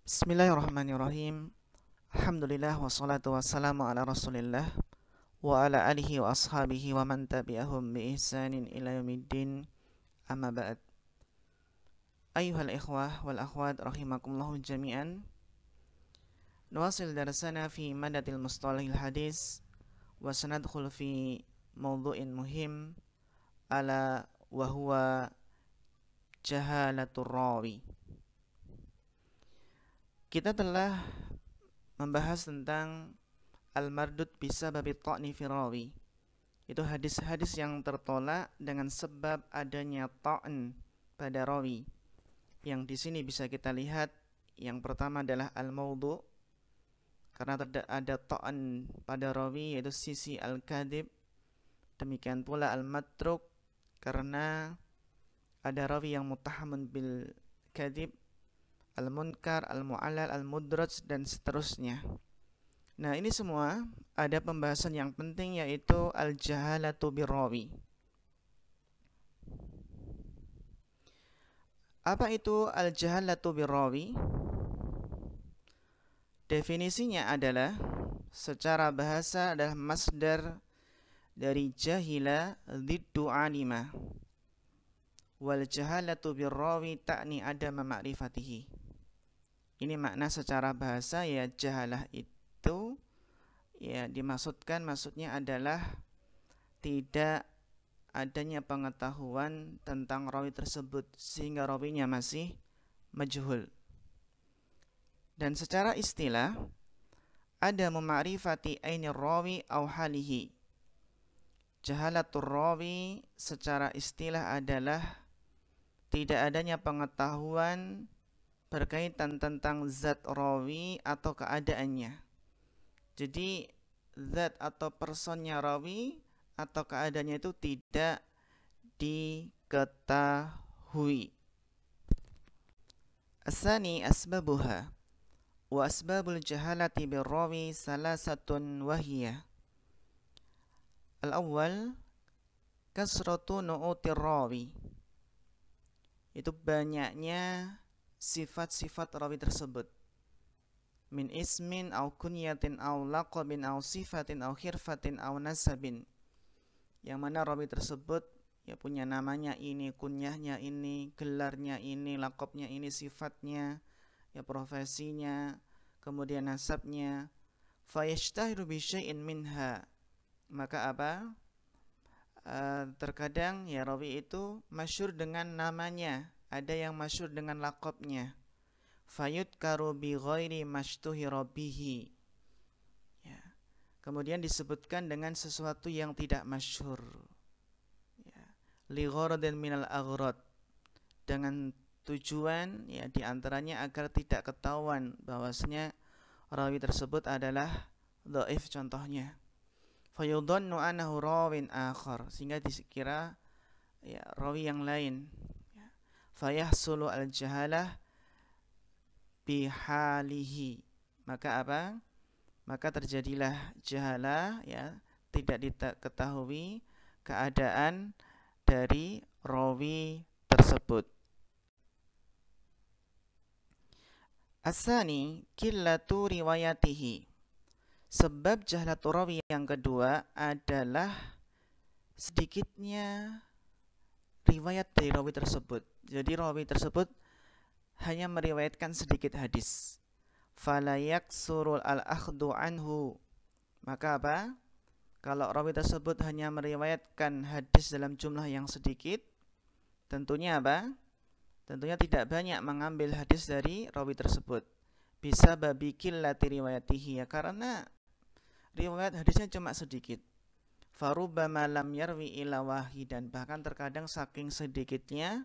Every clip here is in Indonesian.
Bismillahirrahmanirrahim. Alhamdulillah wassalatu wassalamu ala Rasulillah wa ala alihi wa ashabihi wa man tabi'ahum bi ihsanin ila yaumiddin. Amma ba'd. Ayyuhal ikhwah wal akhwat rahimakumullah jami'an. Nuwasil darasana fi madatil mustalahil hadis wa sanadkhul fi mawdu'in muhim ala wa huwa jahalatur rawi. Kita telah membahas tentang al-mardud bisababi ta'ni fi rawi. Itu hadis-hadis yang tertolak dengan sebab adanya ta'n pada rawi. Yang di sini bisa kita lihat yang pertama adalah al-maudhu, karena ada ta'n pada rawi yaitu sisi al-kadhib. Demikian pula al-matruk, karena ada rawi yang muttahamun bil kadhib, al-munkar, al-mu'allal, al-mudraj, dan seterusnya. Nah, ini semua ada pembahasan yang penting, yaitu al-jahalatu birrawi. Apa itu al-jahalatu birrawi? Definisinya adalah, secara bahasa adalah masdar dari jahila dhiddu alima. Wal jahalatu birrawi ta'ni adama ma'rifatihi. Ini makna secara bahasa, ya jahalah itu ya maksudnya adalah tidak adanya pengetahuan tentang rawi tersebut sehingga rawinya masih majhul. Dan secara istilah ada ma'rifati ainir rawi aw halihi. Jahalatur rawi secara istilah adalah tidak adanya pengetahuan berkaitan tentang zat rawi atau keadaannya. Jadi zat atau personnya rawi atau keadaannya itu tidak diketahui. Asani asbabuha wa asbabul jahalati birrawi salasatun wahiyah. Al-awwal kasratu nu'utir rawi. Itu banyaknya sifat-sifat rawi tersebut, min ismin au kunyatin au laqabin au sifatin au khirfatin au nasabin, yang mana rawi tersebut ya punya namanya ini, kunyahnya ini, gelarnya ini, laqabnya ini, sifatnya, ya profesinya, kemudian nasabnya. Fayashtahiru bi syai'in minha, maka apa? Terkadang ya rawi itu masyhur dengan namanya, ada yang masyhur dengan laqabnya. Fayudkaru bi ghairi mashtuhira bihi. Ya. Kemudian disebutkan dengan sesuatu yang tidak masyhur. Ya. Li gharadin minal aghrad, dengan tujuan ya diantaranya agar tidak ketahuan bahwasanya rawi tersebut adalah dhaif contohnya. Fayudhannu annahu rawin akhar, sehingga dikira ya rawi yang lain. Fayahsulu al-jahalah bihalihi, maka apa? Maka terjadilah jahalah, ya tidak diketahui keadaan dari rawi tersebut. Asani qillatu riwayatihi, sebab jahalatu rawi yang kedua adalah sedikitnya riwayat dari rawi tersebut. Jadi rawi tersebut hanya meriwayatkan sedikit hadis. Fala yaksurul al-akhdhu anhu, maka apa? Kalau rawi tersebut hanya meriwayatkan hadis dalam jumlah yang sedikit, tentunya apa? Tentunya tidak banyak mengambil hadis dari rawi tersebut. Bisa babi qillati riwayatihi, ya karena riwayat hadisnya cuma sedikit. Farubbama lam yarwi ila wahidan, bahkan terkadang saking sedikitnya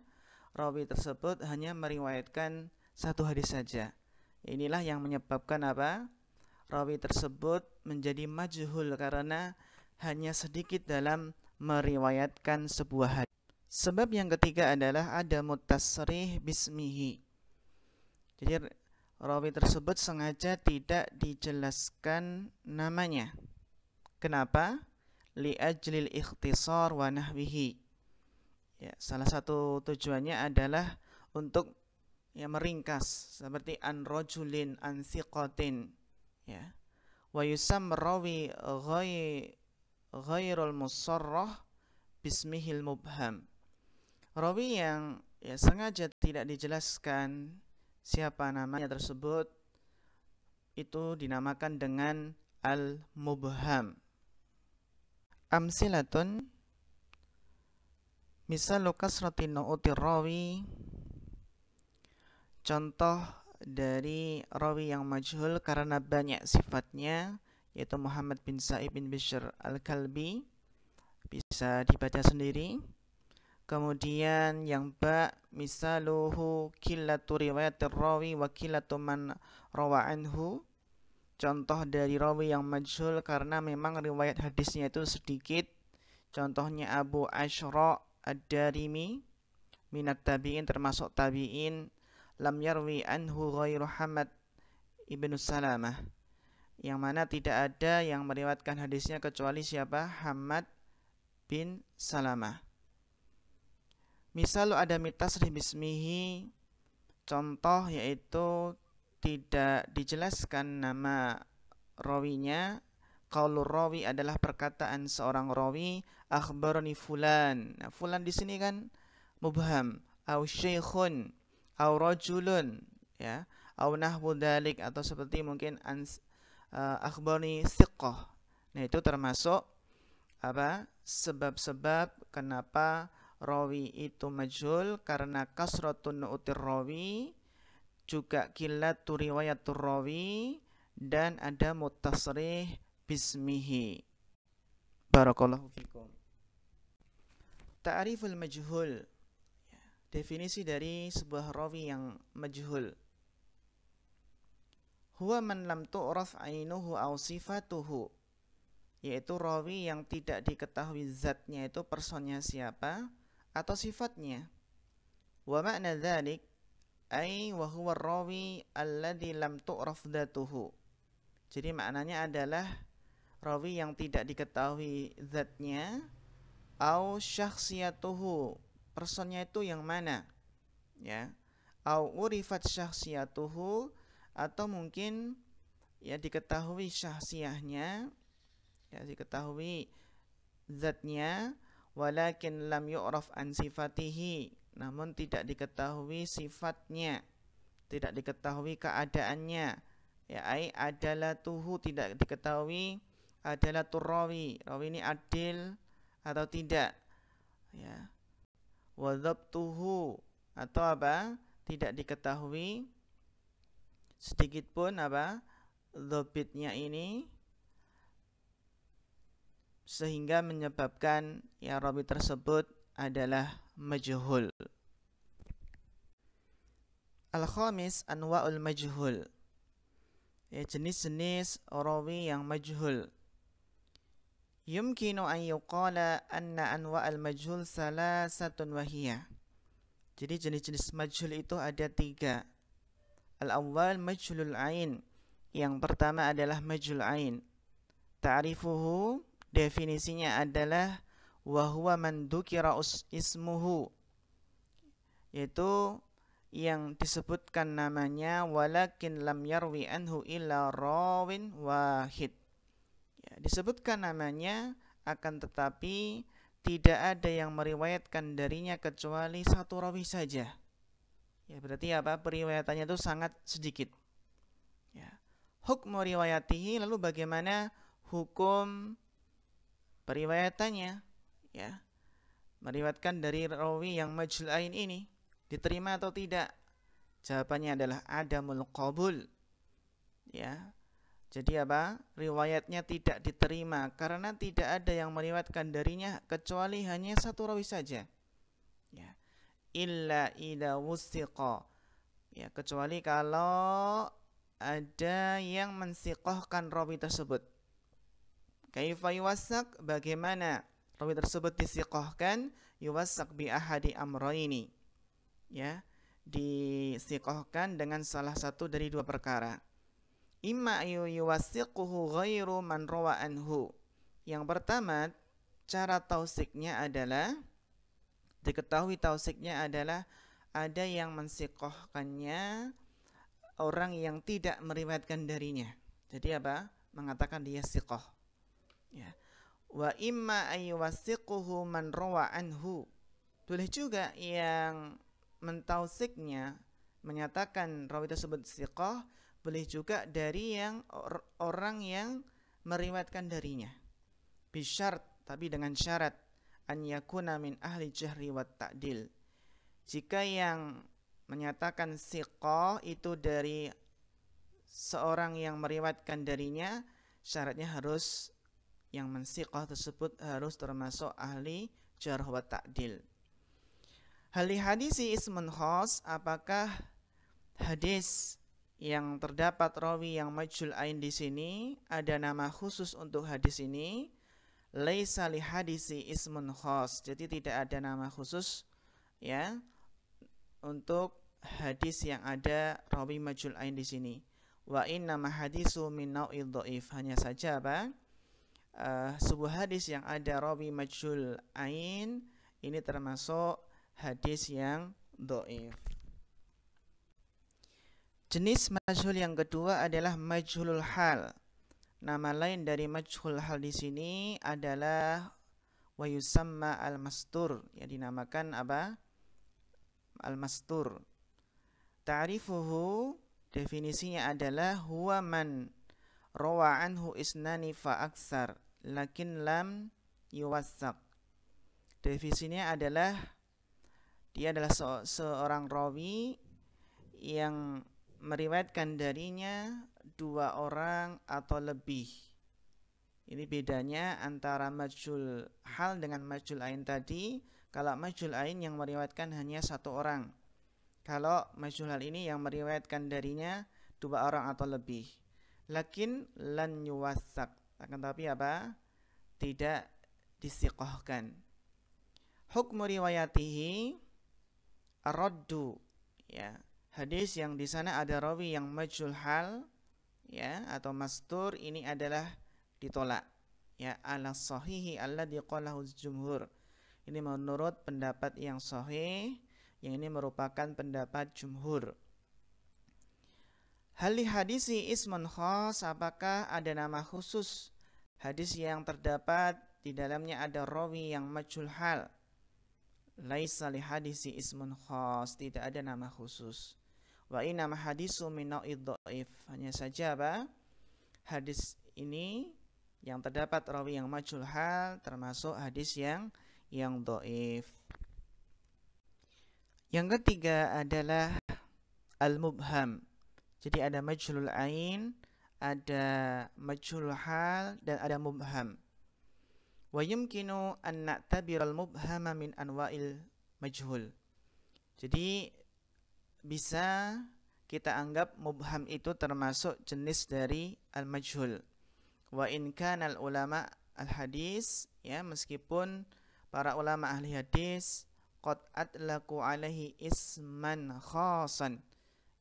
rawi tersebut hanya meriwayatkan satu hadis saja. Inilah yang menyebabkan apa? Rawi tersebut menjadi majhul karena hanya sedikit dalam meriwayatkan sebuah hadis. Sebab yang ketiga adalah ada mutasrih bismihi. Jadi rawi tersebut sengaja tidak dijelaskan namanya. Kenapa? Li ajlil ikhtisar wa nahwihi. Ya, salah satu tujuannya adalah untuk ya meringkas seperti an rajulin an thiqatin, ya. Wa yusam rawi ghairul musarrah bismihil mubham. Rawi yang ya sengaja tidak dijelaskan siapa namanya tersebut itu dinamakan dengan al-mubham. Amsilatun, misalu kasratin nu'utir rawi, contoh dari rawi yang majhul karena banyak sifatnya, yaitu Muhammad bin Sa'ib bin Bishr al-Kalbi, bisa dibaca sendiri. Kemudian yang ba, misaluhu qillatu riwayatir rawi wa qillatu man rawa anhu, contoh dari rawi yang majhul karena memang riwayat hadisnya itu sedikit. Contohnya Abu Ashra ad-Darimi minat tabi'in, termasuk tabi'in, lam yarwi anhu ghairu Hamad ibnu Salamah, yang mana tidak ada yang meriwayatkan hadisnya kecuali siapa? Hamad bin Salamah. Misal ada mitasrih bismihi, contoh yaitu tidak dijelaskan nama rawinya. Qaulur rawi adalah perkataan seorang rawi, akhbarani fulan. Nah, fulan di sini kan mubham, au syaikhun, au rajulun, ya, au nahwu dzalik, atau seperti mungkin akhbarani thiqah. Nah, itu termasuk apa? Sebab-sebab kenapa rawi itu majhul, karena kasratun nu'utir rawi, juga qillatu riwayatur rawi, dan ada mutasrih bismihi. Barakallahu fikum. Ta'riful majhul, definisi dari sebuah rawi yang majhul. Huwa man lam tu'raf ainuhu aw sifatuhu, yaitu rawi yang tidak diketahui zatnya, itu personnya siapa atau sifatnya. Wa ma'na dzalik ay wa huwa rawi alladhi lam tu'raf dzatuhu. Jadi maknanya adalah rawi yang tidak diketahui zatnya, au syakhsiyatuhu, personnya itu yang mana, ya, au urifat syakhsiyatuhu, atau mungkin ya diketahui syakhsiyahnya, ya diketahui zatnya, walakin lam yu'raf an sifatihi, namun tidak diketahui sifatnya, tidak diketahui keadaannya, ya, ai adalatuhu, tidak diketahui adalatur rawi, rawi ini adil atau tidak, ya, wa dhabtuhu, atau apa, tidak diketahui sedikit pun apa dhabitnya ini, sehingga menyebabkan ya rawi tersebut adalah majhul. Al-khamis, anwa'ul majhul, ya, jenis-jenis rawi yang majhul. Yumkinu an yuqala anna anwa'al majhul salasatun wahiyah. Jadi jenis-jenis majhul itu ada 3. Al-awwal majhulul ain, yang pertama adalah majhul ain. Ta'rifuhu, definisinya adalah wa huwa man dzukira ismuhu, yaitu yang disebutkan namanya walakin lam yarwi anhu illa rawin wahid, ya, disebutkan namanya akan tetapi tidak ada yang meriwayatkan darinya kecuali satu rawi saja, ya, berarti apa, periwayatannya itu sangat sedikit, ya. Hukmu riwayatihi, lalu bagaimana hukum periwayatannya, ya, meriwayatkan dari rawi yang majhul ain ini, diterima atau tidak? Jawabannya adalah adamul qabul, ya. Jadi apa? Riwayatnya tidak diterima karena tidak ada yang meriwayatkan darinya kecuali hanya satu rawi saja, ya. Illa idza wusiqa, ya, kecuali kalau ada yang mensiqahkan rawi tersebut. Kaifa yuwassaq, bagaimana rawi tersebut disiqahkan? Yuwassaq bi ahadi amrayni, ya, disiqahkan dengan salah satu dari 2 perkara. Imma yuwassiquhu ghairu man rawa anhu. Yang pertama, cara tausiknya adalah, diketahui tausiknya adalah ada yang mensiqahkannya orang yang tidak meriwayatkan darinya. Jadi apa? Mengatakan dia siqah. Ya. Wa imma ayyuwasiquhu man rawa anhu. Boleh juga yang mentausiknya, menyatakan rawi tersebut siqah, boleh juga dari yang orang yang meriwayatkan darinya. Bisyart, tapi dengan syarat an yakuna min ahli jahri wat ta'dil. Jika yang menyatakan siqah itu dari seorang yang meriwayatkan darinya, syaratnya harus yang mensiqah tersebut harus termasuk ahli jarh wa ta'dil. Hal hadisi ismun khas, apakah hadis yang terdapat rawi yang majhul ain di sini ada nama khusus untuk hadis ini? Laisa li hadisi ismun khas. Jadi tidak ada nama khusus ya untuk hadis yang ada rawi majhul ain di sini. Wa inna ma hadisu min nau'id dhaif. Hanya saja apa? Sebuah hadis yang ada rawi majhul ain ini termasuk hadis yang dhaif. Jenis majhul yang kedua adalah majhulul hal. Nama lain dari majhul hal di sini adalah wa yusamma al-mastur, yang dinamakan apa? Al-mastur. Ta'rifuhu, definisinya adalah huwa man rawa anhu isnani fa aksar lakin lam yuwassaq. Definisinya adalah dia adalah seorang rawi yang meriwayatkan darinya 2 orang atau lebih. Ini bedanya antara majhul hal dengan majhul ain tadi. Kalau majhul ain yang meriwayatkan hanya 1 orang. Kalau majhul hal ini yang meriwayatkan darinya 2 orang atau lebih. Lakin lan yuwassaq. Akan tapi apa? Tidak disiqahkan. Hukmu riwayatihi ar-raddu, ya. Hadis yang di sana ada rawi yang majhul hal ya atau mastur ini adalah ditolak ya ala sahihi alladzi qalahu jumhur. Ini menurut pendapat yang sahih, yang ini merupakan pendapat jumhur. Hal li hadisi ismun khas, apakah ada nama khusus hadis yang terdapat di dalamnya ada rawi yang majhul hal? Laisa li hadisi ismun khas, tidak ada nama khusus. Wa inna ma hadisu min nau'id dhaif. Hanya saja apa? Hadis ini yang terdapat rawi yang majhul hal termasuk hadis yang dhaif. Yang ketiga adalah al-mubham. Jadi ada majhulul ain, ada majhulul hal dan ada mubham. Wa yumkinu an na'tabiral mubhama min anwa'il majhul. Jadi bisa kita anggap mubham itu termasuk jenis dari al-majhul. Wa in kana al-ulama al-hadis, ya, meskipun para ulama ahli hadis qad atlaqu alaihi isman khasan,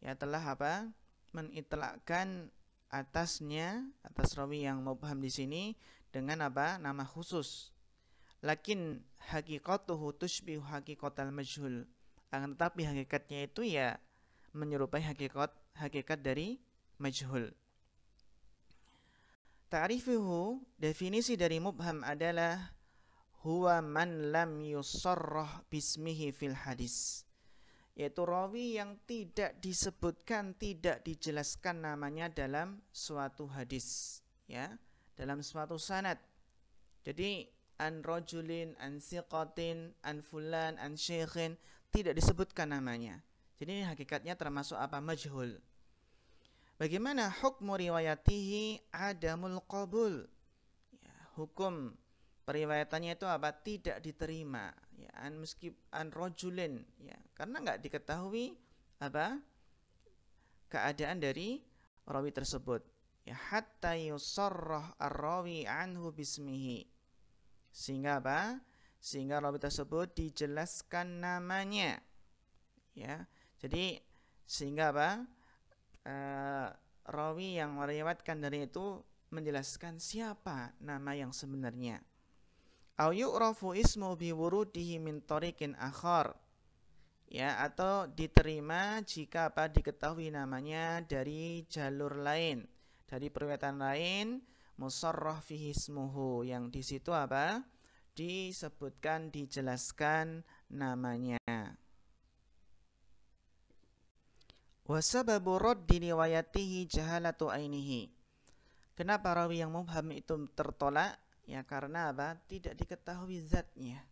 ya, telah apa? Menitlakkan atasnya, atas rawi yang mubham di sini dengan apa? Nama khusus. Lakin haqiqatuhu tushbihu haqiqatal majhul. Akan tetapi hakikatnya itu ya menyerupai hakikat dari majhul. Ta'rifuhu, definisi dari mubham adalah huwa man lam yusarrah bismihi fil hadis, yaitu rawi yang tidak disebutkan, tidak dijelaskan namanya dalam suatu hadis, ya, dalam suatu sanad. Jadi an rajulin, an siqatin, an fulan, an syekhin, tidak disebutkan namanya. Jadi ini hakikatnya termasuk apa? Majhul. Bagaimana hukmu riwayatihi adamul qabul? Ya, hukum periwayatannya itu apa? Tidak diterima. Ya, an rajulin, ya, karena enggak diketahui apa? Keadaan dari rawi tersebut. Ya, hatta yusarrah ar-rawi anhu bismihi. Sehingga apa? Sehingga rawi tersebut dijelaskan namanya, ya. Jadi sehingga apa? Rawi yang meriwayatkan dari itu menjelaskan siapa nama yang sebenarnya. Au yu'rafu ismu bi wurudihi min tariqin akhar. ya, atau diterima jika apa diketahui namanya dari jalur lain, dari periwayatan lain, musarrah fihi ismuhu, yang di situ apa disebutkan, dijelaskan namanya. Wa sababu raddi riwayatihi jahalatu ainihi. Kenapa rawi yang mubham itu tertolak? Ya karena apa? Tidak diketahui zatnya.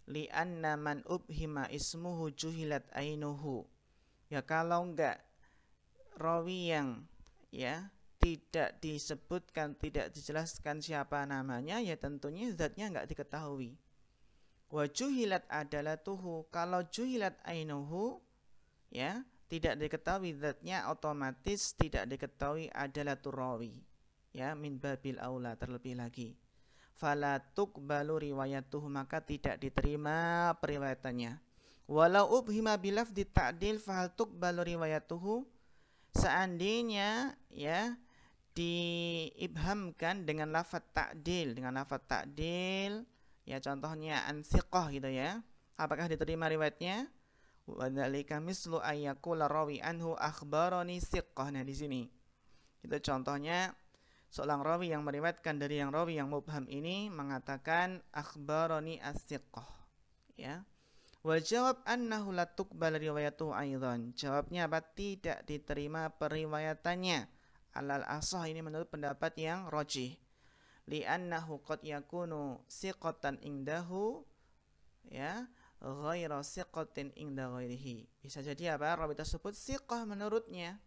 Li'anna man ubhima ismuhu juhilat ainuhu. Ya kalau enggak rawi yang ya tidak disebutkan, tidak dijelaskan siapa namanya, ya tentunya zatnya enggak diketahui. Wa juhilat adalatuhu. Kalau juhilat ainuhu, ya tidak diketahui zatnya, otomatis tidak diketahui adalatur rawi. Ya, min babil aula, terlebih lagi. Fala tuqbalu riwayatuhu, maka tidak diterima periwayatannya. Walau ubhima bilafdi ta'dil fahal tuqbalu riwayatuhu, seandainya ya diibhamkan dengan lafaz ta'dil, ya contohnya ansiqah gitu ya, apakah diterima riwayatnya? Wa dzalika mislu ayyakula rawi anhu akhbarani siqah. Nah di sini itu contohnya seorang rawi yang meriwayatkan dari yang rawi yang mubham ini mengatakan akhbarani as-siqah, ya. Wa jawab annahu la tuqbal riwayatuhu aidan. Jawabnya apa? Tidak diterima periwayatannya. Alal asah, ini menurut pendapat yang rajih. Li'annahu qad yakunu siqatan indahu, ya, ghaira siqatin inda ghairihi. Bisa jadi apa? Rawi tersebut siqah menurutnya,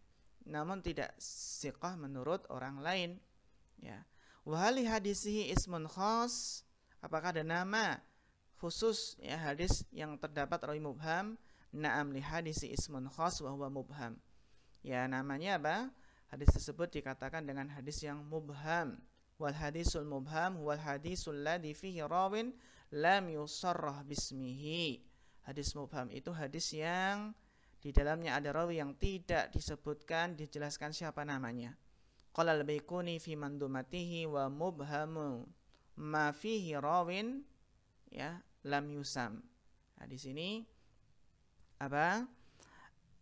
namun tidak siqah menurut orang lain. Ya. Wa hal hadisihi ismun khas, apakah ada nama khusus ya hadis yang terdapat rawi mubham? Na'am, li hadisi ismun khas wa huwa mubham. Ya namanya apa? Hadis tersebut dikatakan dengan hadis yang mubham. Wal hadisul mubham wal hadisul ladzi fihi rawin lam yusarrah bismihi. Hadis mubham itu hadis yang di dalamnya ada rawi yang tidak disebutkan, dijelaskan siapa namanya. Qala al-Baiquni fi mandumatihi wa mubhamu ma fihi rawin, ya, lam yusam. Nah, di sini apa?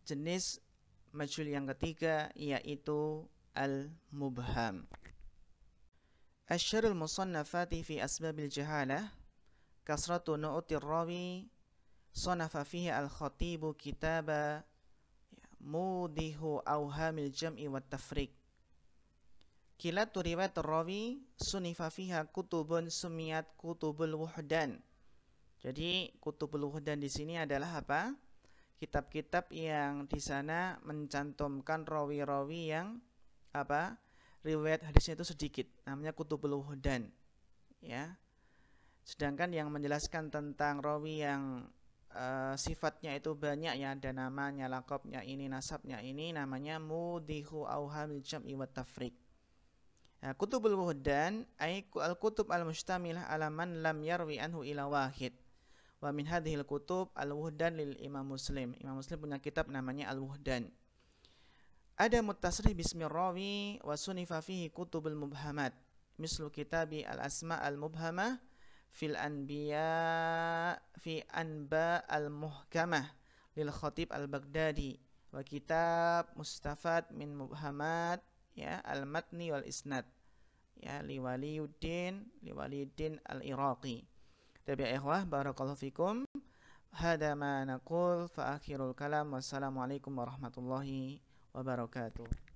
Jenis majhul yang ketiga yaitu al-mubham. Asyarul musannafati fi asbabil jahalah kasratu nu'utir rawi sanafa fihi al-khatibu kitaba mudihu awhamil jam'i wat tafriq. Kilatu riwayat rawi sunifa fiha kutubun sumiyat kutubul wuhdan. Jadi kutubul wuhdan di sini adalah apa? Kitab-kitab yang di sana mencantumkan rawi-rawi yang apa? Riwayat hadisnya itu sedikit, namanya kutubul wuhdan. Ya. Sedangkan yang menjelaskan tentang rawi yang sifatnya itu banyak, ya, ada namanya, laqabnya ini, nasabnya ini, namanya mudihu awhamil jam'i wat tafriq. Nah, kutubul wuhdan ay al-kutub al-mustamilah ala man lam yarwi anhu ila wahid. Wa min hadhil kutub al-wuhdan lil Imam Muslim. Imam Muslim punya kitab namanya al-wuhdan. Ada muttasrih bismi rawi wa sunifa fihi kutubul mubhamat. Mislu kitabi al-asma al-mubhamah fil anbiya fi anba al-muhkamah lil khatib al-Baghdadi wa kitab mustafad min mubhamat, ya, al-matni wal isnad, ya, liwaliyuddin al-Iraqi. Tapi ya ikhwah, barakallahu fikum. Hada ma naqul fa akhirul kalam. Wassalamualaikum warahmatullahi wabarakatuh.